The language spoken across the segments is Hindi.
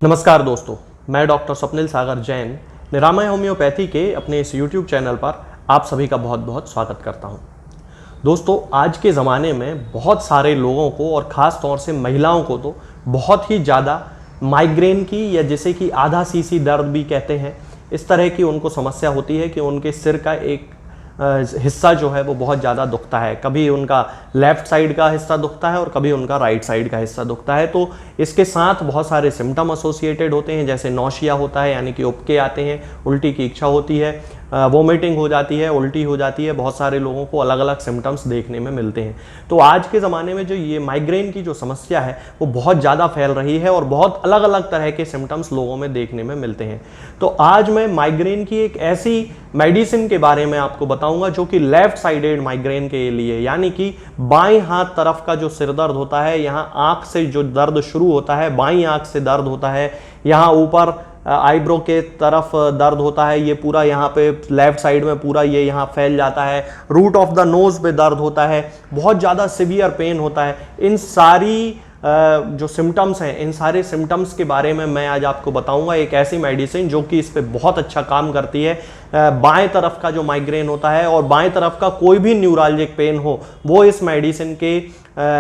नमस्कार दोस्तों, मैं डॉक्टर स्वप्निल सागर जैन निरामय होम्योपैथी के अपने इस YouTube चैनल पर आप सभी का बहुत बहुत स्वागत करता हूं। दोस्तों, आज के ज़माने में बहुत सारे लोगों को और ख़ास तौर से महिलाओं को तो बहुत ही ज़्यादा माइग्रेन की या जिसे कि आधा सीसी दर्द भी कहते हैं, इस तरह की उनको समस्या होती है कि उनके सिर का एक हिस्सा जो है वो बहुत ज़्यादा दुखता है। कभी उनका लेफ़्ट साइड का हिस्सा दुखता है और कभी उनका राइट साइड का हिस्सा दुखता है। तो इसके साथ बहुत सारे सिम्टम एसोसिएटेड होते हैं, जैसे नौशिया होता है यानी कि उबके आते हैं, उल्टी की इच्छा होती है, वोमिटिंग हो जाती है, उल्टी हो जाती है। बहुत सारे लोगों को अलग अलग सिम्टम्स देखने में मिलते हैं। तो आज के ज़माने में जो ये माइग्रेन की जो समस्या है वो बहुत ज़्यादा फैल रही है और बहुत अलग अलग तरह के सिम्टम्स लोगों में देखने में मिलते हैं। तो आज मैं माइग्रेन की एक ऐसी मेडिसिन के बारे में आपको बताऊंगा जो कि लेफ्ट साइडेड माइग्रेन के लिए, यानी कि बाएं हाथ तरफ का जो सिर दर्द होता है, यहाँ आंख से जो दर्द शुरू होता है, बाईं आंख से दर्द होता है, यहाँ ऊपर आईब्रो के तरफ दर्द होता है, ये पूरा यहाँ पे लेफ्ट साइड में पूरा ये यहाँ फैल जाता है, रूट ऑफ द नोज पे दर्द होता है, बहुत ज़्यादा सिवियर पेन होता है। इन सारी जो सिम्टम्स हैं, इन सारे सिम्टम्स के बारे में मैं आज आपको बताऊंगा एक ऐसी मेडिसिन जो कि इस पे बहुत अच्छा काम करती है। बाएं तरफ का जो माइग्रेन होता है और बाएं तरफ का कोई भी न्यूराल्जिक पेन हो वो इस मेडिसिन के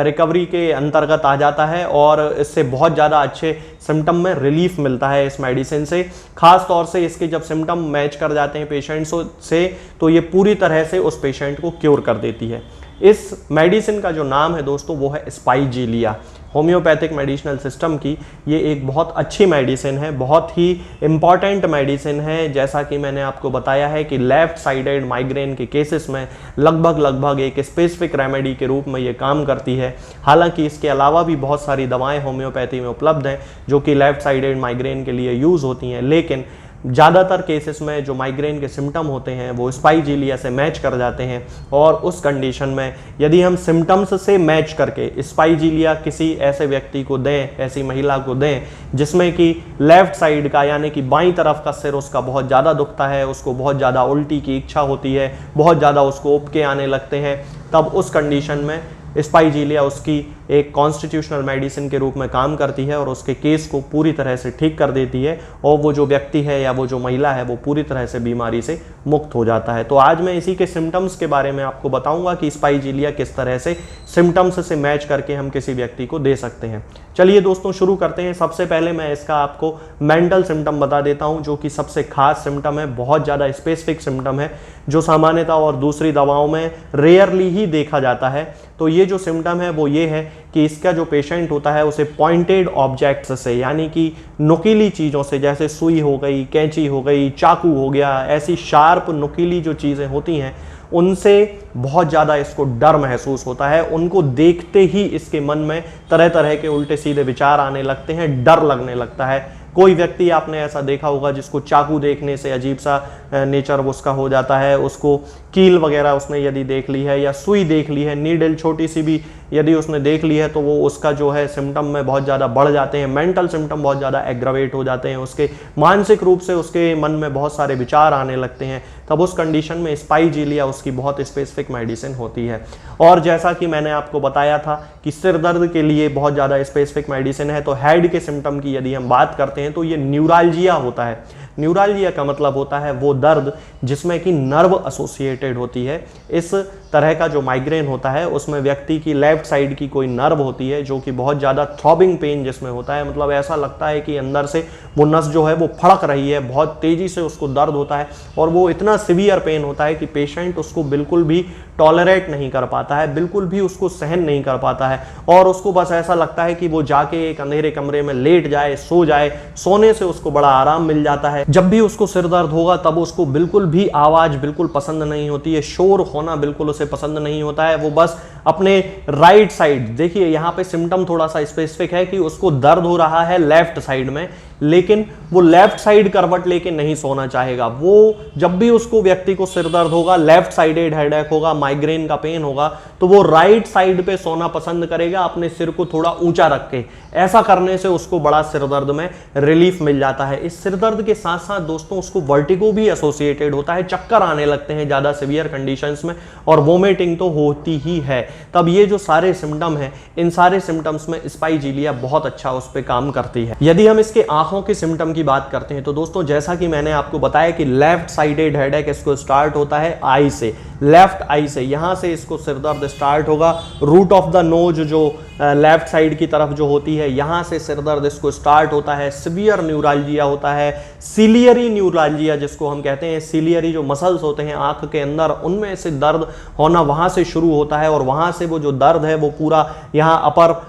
रिकवरी के अंतर्गत आ जाता है और इससे बहुत ज़्यादा अच्छे सिम्टम में रिलीफ मिलता है इस मेडिसिन से। खास तौर से इसके जब सिम्टम मैच कर जाते हैं पेशेंट्स से तो ये पूरी तरह से उस पेशेंट को क्योर कर देती है। इस मेडिसिन का जो नाम है दोस्तों वो है स्पाइजीलिया। होम्योपैथिक मेडिसिनल सिस्टम की ये एक बहुत अच्छी मेडिसिन है, बहुत ही इम्पॉर्टेंट मेडिसिन है। जैसा कि मैंने आपको बताया है कि लेफ्ट साइडेड माइग्रेन के केसेस में लगभग एक स्पेसिफिक रेमेडी के रूप में ये काम करती है। हालांकि इसके अलावा भी बहुत सारी दवाएं होम्योपैथी में उपलब्ध हैं जो कि लेफ्ट साइडेड माइग्रेन के लिए यूज़ होती हैं, लेकिन ज़्यादातर केसेस में जो माइग्रेन के सिम्टम होते हैं वो स्पाइजीलिया से मैच कर जाते हैं। और उस कंडीशन में यदि हम सिम्टम्स से मैच करके स्पाइजीलिया किसी ऐसे व्यक्ति को दें, ऐसी महिला को दें जिसमें कि लेफ्ट साइड का यानी कि बाईं तरफ का सिर उसका बहुत ज़्यादा दुखता है, उसको बहुत ज़्यादा उल्टी की इच्छा होती है, बहुत ज़्यादा उसको उबके आने लगते हैं, तब उस कंडीशन में स्पाइजीलिया उसकी एक कॉन्स्टिट्यूशनल मेडिसिन के रूप में काम करती है और उसके केस को पूरी तरह से ठीक कर देती है और वो जो व्यक्ति है या वो जो महिला है वो पूरी तरह से बीमारी से मुक्त हो जाता है। तो आज मैं इसी के सिम्टम्स के बारे में आपको बताऊंगा कि स्पाइजीलिया किस तरह से सिम्टम्स से मैच करके हम किसी व्यक्ति को दे सकते हैं। चलिए दोस्तों शुरू करते हैं। सबसे पहले मैं इसका आपको मेंटल सिम्टम बता देता हूं जो कि सबसे खास सिम्टम है, बहुत ज़्यादा स्पेसिफिक सिम्टम है जो सामान्यतः और दूसरी दवाओं में रेयरली ही देखा जाता है। तो ये जो सिम्टम है वो ये है कि इसका जो पेशेंट होता है उसे पॉइंटेड ऑब्जेक्ट्स से यानी कि नुकीली चीज़ों से, जैसे सुई हो गई, कैंची हो गई, चाकू हो गया, ऐसी शार्प नुकीली जो चीज़ें होती हैं उनसे बहुत ज़्यादा इसको डर महसूस होता है। उनको देखते ही इसके मन में तरह तरह के उल्टे सीधे विचार आने लगते हैं, डर लगने लगता है। कोई व्यक्ति आपने ऐसा देखा होगा जिसको चाकू देखने से अजीब सा नेचर उसका हो जाता है, उसको कील वगैरह उसने यदि देख ली है या सुई देख ली है, नीडल छोटी सी भी यदि उसने देख ली है तो वो उसका जो है सिम्टम में बहुत ज़्यादा बढ़ जाते हैं, मेंटल सिम्टम बहुत ज़्यादा एग्रावेट हो जाते हैं, उसके मानसिक रूप से उसके मन में बहुत सारे विचार आने लगते हैं। तब उस कंडीशन में स्पाइजीलिया उसकी बहुत स्पेसिफिक मेडिसिन होती है। और जैसा कि मैंने आपको बताया था कि सिर दर्द के लिए बहुत ज़्यादा स्पेसिफिक मेडिसिन है, तो हेड के सिम्टम की यदि हम बात करते हैं तो ये न्यूराल्जिया होता है। न्यूराल्जिया का मतलब होता है वो दर्द जिसमें कि नर्व एसोसिएटेड होती है। इस तरह का जो माइग्रेन होता है उसमें व्यक्ति की लेफ्ट साइड की कोई नर्व होती है जो कि बहुत ज़्यादा थ्रॉबिंग पेन जिसमें होता है, मतलब ऐसा लगता है कि अंदर से वो नस जो है वो फड़क रही है, बहुत तेज़ी से उसको दर्द होता है और वो इतना सिवियर पेन होता है कि पेशेंट उसको बिल्कुल भी टॉलरेट नहीं कर पाता है, बिल्कुल भी उसको सहन नहीं कर पाता है और उसको बस ऐसा लगता है कि वो जाके एक अंधेरे कमरे में लेट जाए, सो जाए। सोने से उसको बड़ा आराम मिल जाता है। जब भी उसको सिर दर्द होगा तब उसको बिल्कुल भी आवाज़ बिल्कुल पसंद नहीं होती है, शोर होना बिल्कुल उसे पसंद नहीं होता है। वो बस अपने राइट साइड, देखिए यहाँ पे सिम्टम थोड़ा सा स्पेसिफिक है कि उसको दर्द हो रहा है लेफ्ट साइड में, लेकिन वो लेफ्ट साइड करवट लेके नहीं सोना चाहेगा। वो जब भी उसको व्यक्ति को सिर दर्द होगा, लेफ्ट साइडेड हेडेक होगा, माइग्रेन का पेन होगा, तो वो राइट साइड पे सोना पसंद करेगा, अपने सिर को थोड़ा ऊंचा रख के। ऐसा करने से उसको बड़ा सिर दर्द में रिलीफ मिल जाता है। इस सिर दर्द के साथ साथ दोस्तों उसको वर्टिगो भी एसोसिएटेड होता है, चक्कर आने लगते हैं ज़्यादा सिवियर कंडीशंस में और वोमिटिंग तो होती ही है। तब ये जो सारे सिम्टम हैं, इन सारे सिम्टम्स में स्पाइजीलिया बहुत अच्छा उस पर काम करती है। यदि हम इसके आंखों के सिम्टम की बात करते हैं तो दोस्तों जैसा कि मैंने आपको बताया कि लेफ्ट साइडेड हेडेक इसको स्टार्ट होता है आई से, लेफ्ट आई से, यहां से इसको सिरदर्द स्टार्ट होगा। रूट ऑफ द नोज जो लेफ्ट साइड की तरफ जो होती है, यहां से सिरदर्द इसको स्टार्ट होता है। सिवियर न्यूरालजिया होता है, सिलियरी न्यूरालजिया जिसको हम कहते हैं, सिलियरी जो मसल्स होते हैं आंख के अंदर, उनमें से दर्द होना वहां से शुरू होता है और वहां से वो जो दर्द है वो पूरा यहाँ अपर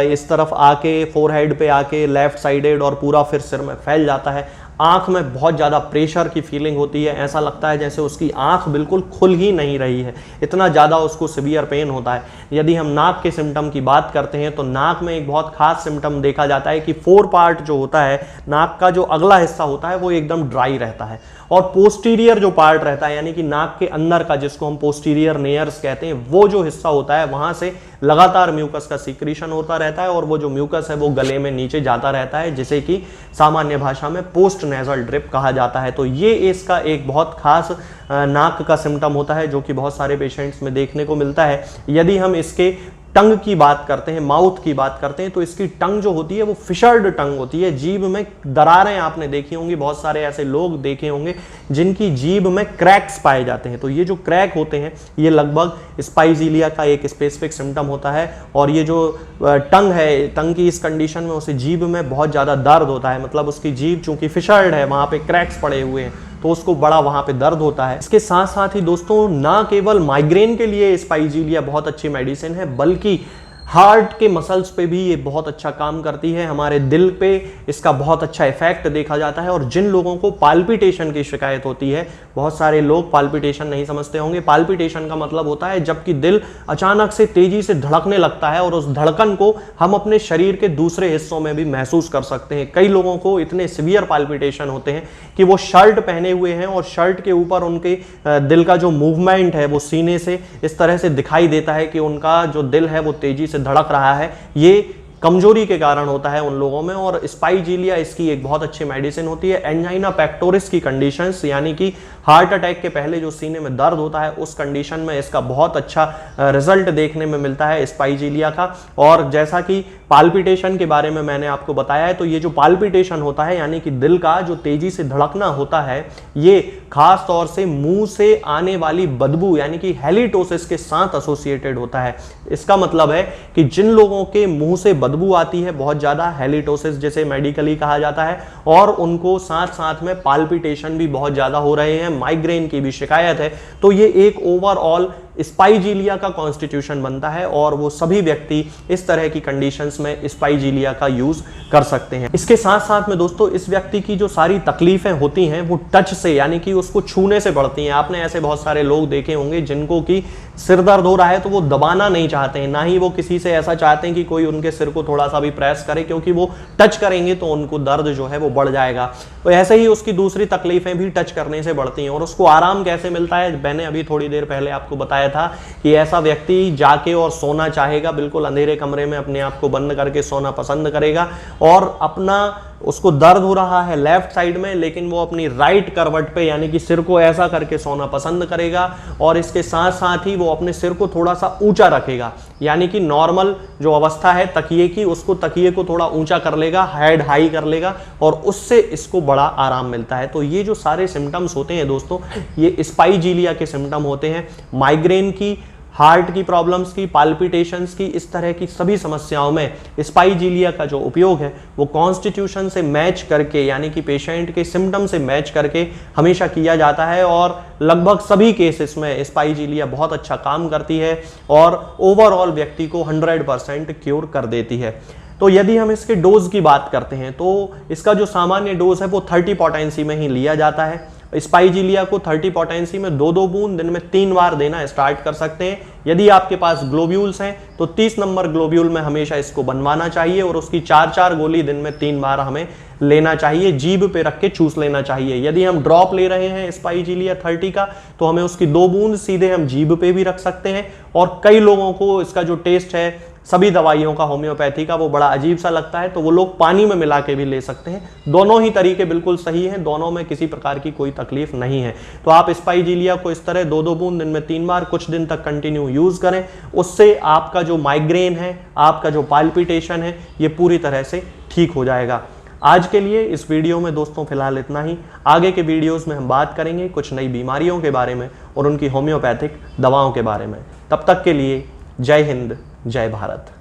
इस तरफ आके, फोरहेड पे आके, लेफ्ट साइडेड और पूरा फिर सिर में फैल जाता है। आंख में बहुत ज़्यादा प्रेशर की फीलिंग होती है, ऐसा लगता है जैसे उसकी आंख बिल्कुल खुल ही नहीं रही है, इतना ज़्यादा उसको सिवियर पेन होता है। यदि हम नाक के सिम्टम की बात करते हैं तो नाक में एक बहुत खास सिम्टम देखा जाता है कि फोर पार्ट जो होता है नाक का, जो अगला हिस्सा होता है वो एकदम ड्राई रहता है और पोस्टीरियर जो पार्ट रहता है यानी कि नाक के अंदर का, जिसको हम पोस्टीरियर नेयर्स कहते हैं, वो जो हिस्सा होता है वहां से लगातार म्यूकस का सीक्रेशन होता रहता है और वो जो म्यूकस है वो गले में नीचे जाता रहता है, जिसे कि सामान्य भाषा में पोस्ट नेजल ड्रिप कहा जाता है। तो ये इसका एक बहुत खास नाक का सिम्टम होता है जो कि बहुत सारे पेशेंट्स में देखने को मिलता है। यदि हम इसके टंग की बात करते हैं, माउथ की बात करते हैं, तो इसकी टंग जो होती है वो फिशर्ड टंग होती है, जीभ में दरारें आपने देखी होंगी, बहुत सारे ऐसे लोग देखे होंगे जिनकी जीभ में क्रैक्स पाए जाते हैं। तो ये जो क्रैक होते हैं ये लगभग स्पाइजीलिया का एक स्पेसिफिक सिम्टम होता है और ये जो टंग है, टंग की इस कंडीशन में उसे जीभ में बहुत ज़्यादा दर्द होता है, मतलब उसकी जीभ चूंकि फिशर्ड है, वहाँ पे क्रैक्स पड़े हुए हैं तो उसको बड़ा वहां पे दर्द होता है। इसके साथ साथ ही दोस्तों ना केवल माइग्रेन के लिए स्पाइजीलिया बहुत अच्छी मेडिसिन है, बल्कि हार्ट के मसल्स पे भी ये बहुत अच्छा काम करती है, हमारे दिल पे इसका बहुत अच्छा इफेक्ट देखा जाता है। और जिन लोगों को पाल्पिटेशन की शिकायत होती है, बहुत सारे लोग पाल्पिटेशन नहीं समझते होंगे, पाल्पिटेशन का मतलब होता है जबकि दिल अचानक से तेजी से धड़कने लगता है और उस धड़कन को हम अपने शरीर के दूसरे हिस्सों में भी महसूस कर सकते हैं। कई लोगों को इतने सिवियर पाल्पिटेशन होते हैं कि वो शर्ट पहने हुए हैं और शर्ट के ऊपर उनके दिल का जो मूवमेंट है वो सीने से इस तरह से दिखाई देता है कि उनका जो दिल है वो तेजी से धड़क रहा है। ये कमजोरी के कारण होता है उन लोगों में और स्पाइजीलिया इसकी एक बहुत अच्छी मेडिसिन होती है। एंजाइना पेक्टोरिस की कंडीशंस यानी कि हार्ट अटैक के पहले जो सीने में दर्द होता है उस कंडीशन में इसका बहुत अच्छा रिजल्ट देखने में मिलता है स्पाइजीलिया का। और जैसा कि पाल्पिटेशन के बारे में मैंने आपको बताया है, तो ये जो पाल्पिटेशन होता है यानी कि दिल का जो तेजी से धड़कना होता है, ये खास तौर से मुंह से आने वाली बदबू यानी कि हैलिटोसिस के साथ एसोसिएटेड होता है। इसका मतलब है कि जिन लोगों के मुंह से बदबू आती है बहुत ज्यादा, हैलिटोसिस जिसे मेडिकली कहा जाता है, और उनको साथ साथ में पाल्पिटेशन भी बहुत ज्यादा हो रहे हैं, माइग्रेन की भी शिकायत है, तो ये एक ओवरऑल स्पाइजीलिया का कॉन्स्टिट्यूशन बनता है और वो सभी व्यक्ति इस तरह की कंडीशंस में स्पाइजीलिया का यूज कर सकते हैं। इसके साथ साथ में दोस्तों इस व्यक्ति की जो सारी तकलीफें होती हैं वो टच से यानी कि उसको छूने से बढ़ती हैं। आपने ऐसे बहुत सारे लोग देखे होंगे जिनको कि सिर दर्द हो रहा है तो वो दबाना नहीं चाहते हैं, ना ही वो किसी से ऐसा चाहते हैं कि कोई उनके सिर को थोड़ा सा भी प्रेस करे, क्योंकि वो टच करेंगे तो उनको दर्द जो है वो बढ़ जाएगा। तो ऐसे ही उसकी दूसरी तकलीफें भी टच करने से बढ़ती हैं। और उसको आराम कैसे मिलता है, मैंने अभी थोड़ी देर पहले आपको बताया था कि ऐसा व्यक्ति जाके और सोना चाहेगा, बिल्कुल अंधेरे कमरे में अपने आप को बंद करके सोना पसंद करेगा और अपना उसको दर्द हो रहा है लेफ्ट साइड में, लेकिन वो अपनी राइट करवट पे यानी कि सिर को ऐसा करके सोना पसंद करेगा। और इसके साथ साथ ही वो अपने सिर को थोड़ा सा ऊंचा रखेगा, यानी कि नॉर्मल जो अवस्था है तकिए की, उसको तकिए को थोड़ा ऊंचा कर लेगा, हेड हाई कर लेगा और उससे इसको बड़ा आराम मिलता है। तो ये जो सारे सिम्टम्स होते हैं दोस्तों, ये स्पाइजीलिया के सिम्टम होते हैं। माइग्रेन की, हार्ट की प्रॉब्लम्स की, पाल्पिटेशंस की, इस तरह की सभी समस्याओं में स्पाइजीलिया का जो उपयोग है वो कॉन्स्टिट्यूशन से मैच करके यानी कि पेशेंट के सिम्टम से मैच करके हमेशा किया जाता है और लगभग सभी केसेस में स्पाइजीलिया बहुत अच्छा काम करती है और ओवरऑल व्यक्ति को 100% क्योर कर देती है। तो यदि हम इसके डोज की बात करते हैं तो इसका जो सामान्य डोज है वो 30 पोटेंसी में ही लिया जाता है। स्पाइजीलिया को 30 पोटेंसी में 2-2 बूंद दिन में 3 बार देना स्टार्ट कर सकते हैं। यदि आपके पास ग्लोब्यूल्स हैं तो 30 नंबर ग्लोब्यूल में हमेशा इसको बनवाना चाहिए और उसकी 4-4 गोली दिन में 3 बार हमें लेना चाहिए, जीभ पे रख के चूस लेना चाहिए। यदि हम ड्रॉप ले रहे हैं स्पाइजीलिया 30 का तो हमें उसकी 2 बूंद सीधे हम जीभ पे भी रख सकते हैं। और कई लोगों को इसका जो टेस्ट है सभी दवाइयों का, होम्योपैथी का, वो बड़ा अजीब सा लगता है, तो वो लोग पानी में मिला के भी ले सकते हैं। दोनों ही तरीके बिल्कुल सही हैं, दोनों में किसी प्रकार की कोई तकलीफ नहीं है। तो आप स्पाइजीलिया को इस तरह 2-2 बूंद दिन में 3 बार कुछ दिन तक कंटिन्यू यूज करें। उससे आपका जो माइग्रेन है, आपका जो पाल्पिटेशन है, ये पूरी तरह से ठीक हो जाएगा। आज के लिए इस वीडियो में दोस्तों फिलहाल इतना ही। आगे के वीडियोस में हम बात करेंगे कुछ नई बीमारियों के बारे में और उनकी होम्योपैथिक दवाओं के बारे में। तब तक के लिए जय हिंद, जय भारत।